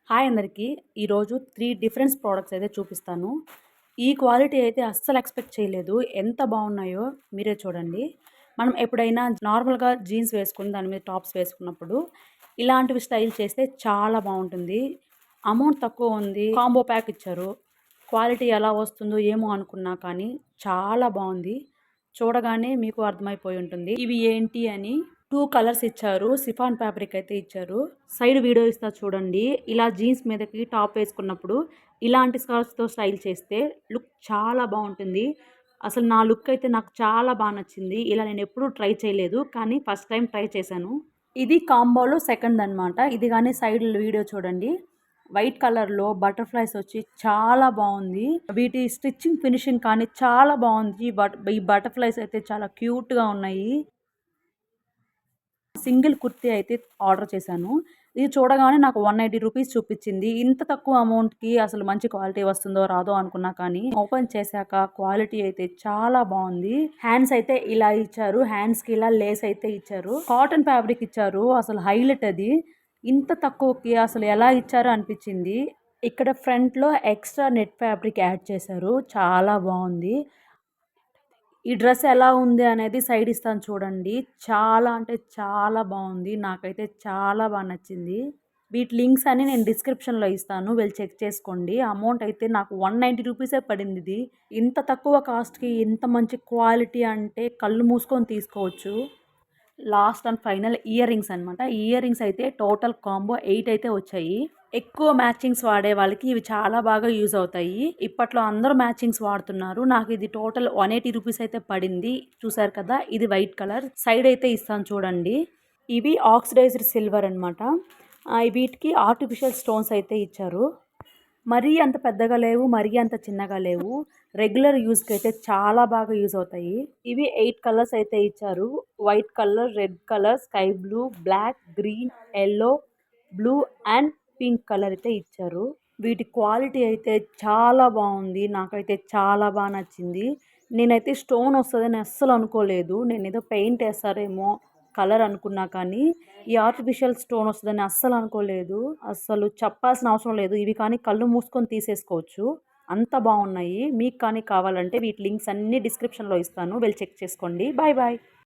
Hi అందరికీ. ఈరోజు 3 difference products అయితే చూపిస్తాను. ఈ క్వాలిటీ అయితే అస్సలు ఎక్స్‌పెక్ట్ చేయలేదు. ఎంత బాగున్నాయో మీరే చూడండి. మనం ఎప్పుడైనా నార్మల్‌గా జీన్స్ వేసుకొని దాని మీద టాప్స్ వేసుకున్నప్పుడు ఇలాంటివి స్టైల్ చేస్తే చాలా బాగుంటుంది. అమౌంట్ తక్కువ ఉంది. కాంబో ప్యాక్ ఇచ్చారు. క్వాలిటీ ఎలా వస్తుందో ఏమో అనుకున్నా కానీ చాలా బాగుంది. చూడగానే మీకు అర్థమైపోయి ఉంటుంది ఇవి ఏంటి అని. 2 కలర్స్ ఇచ్చారు. సిఫాన్ ఫ్యాబ్రిక్ అయితే ఇచ్చారు. సైడ్ వీడియో ఇస్తా చూడండి. ఇలా జీన్స్ మీదకి టాప్ వేసుకున్నప్పుడు ఇలాంటి స్కర్ట్స్‌తో స్టైల్ చేస్తే లుక్ చాలా బాగుంటుంది. అసలు నా లుక్ అయితే నాకు చాలా బాగా నచ్చింది. ఇలా నేను ఎప్పుడూ ట్రై చేయలేదు. కానీ ఫస్ట్ టైం ట్రై చేశాను. ఇది కాంబోలో సెకండ్ అనమాట. ఇది కానీ సైడ్ వీడియో చూడండి. వైట్ కలర్‌లో బటర్‌ఫ్లైస్ వచ్చి చాలా బాగుంది. వీటి స్టిచ్చింగ్ ఫినిషింగ్ కానీ చాలా బాగుంది. ఈ బటర్‌ఫ్లైస్ అయితే చాలా క్యూట్‌గా ఉన్నాయి. సింగిల్ కుర్తీ అయితే ఆర్డర్ చేశాను. ఇది చూడగానే నాకు 180 రూపీస్ చూపించింది. ఇంత తక్కువ అమౌంట్‌కి అసలు మంచి క్వాలిటీ వస్తుందో రాదో అనుకున్నా కానీ ఓపెన్ చేశాక క్వాలిటీ అయితే చాలా బాగుంది. హ్యాండ్స్ అయితే ఇలా ఇచ్చారు. హ్యాండ్స్‌కి ఇలా లేస్ అయితే ఇచ్చారు. కాటన్ ఫ్యాబ్రిక్ ఇచ్చారు. అసలు హైలైట్ అది. ఇంత తక్కువకి అసలు ఎలా ఇచ్చారో అనిపించింది. ఇక్కడ ఫ్రంట్‌లో ఎక్స్ట్రా నెట్ ఫ్యాబ్రిక్ యాడ్ చేశారు. చాలా బాగుంది. ఈ డ్రెస్ ఎలా ఉంది అనేది సైడ్ ఇస్తాను చూడండి. చాలా అంటే చాలా బాగుంది. నాకైతే చాలా బాగా నచ్చింది. వీటి లింక్స్ అని నేను డిస్క్రిప్షన్‌లో ఇస్తాను. వెళ్ళి చెక్ చేసుకోండి. అమౌంట్ అయితే నాకు 190 రూపీసే పడింది ఇది. ఇంత తక్కువ కాస్ట్‌కి ఇంత మంచి క్వాలిటీ అంటే కళ్ళు మూసుకొని తీసుకోవచ్చు. Last and final ear rings అనమాట. ఈ ఇయర్ రింగ్స్ అయితే టోటల్ కాంబో 8 అయితే వచ్చాయి. ఎక్కువ మ్యాచింగ్స్ వాడే వాళ్ళకి ఇవి చాలా బాగా యూజ్ అవుతాయి. ఇప్పట్లో అందరూ మ్యాచింగ్స్ వాడుతున్నారు. నాకు ఇది టోటల్ 180 రూపీస్ అయితే పడింది. చూసారు కదా, ఇది వైట్ కలర్. సైడ్ అయితే ఇస్తాను చూడండి. ఇవి ఆక్సిడైజ్డ్ సిల్వర్ అనమాట. వీటికి ఆర్టిఫిషియల్ స్టోన్స్ అయితే ఇచ్చారు. మరీ అంత పెద్దగా లేవు, మరీ అంత చిన్నగా లేవు. రెగ్యులర్ యూజ్‌కి అయితే చాలా బాగా యూజ్ అవుతాయి. ఇవి 8 కలర్స్ అయితే ఇచ్చారు. White colour, red colour, sky blue, black, green, yellow, blue and pink colour అయితే ఇచ్చారు. వీటి క్వాలిటీ అయితే చాలా బాగుంది. నాకైతే చాలా బాగా నచ్చింది. నేనైతే స్టోన్ వస్తుందని అస్సలు అనుకోలేదు. నేనేదో పెయింట్ వేస్తారేమో కలర్ అనుకున్నా కానీ ఈ ఆర్టిఫిషియల్ స్టోన్ వస్తుందని అస్సలు అనుకోలేదు. అస్సలు చెప్పాల్సిన అవసరం లేదు. ఇవి కానీ కళ్ళు మూసుకొని తీసేసుకోవచ్చు. అంత బాగున్నాయి. మీకు కానీ కావాలంటే వీటి లింక్స్ అన్నీ డిస్క్రిప్షన్‌లో ఇస్తాను. వెళ్ళి చెక్ చేసుకోండి. Bye bye.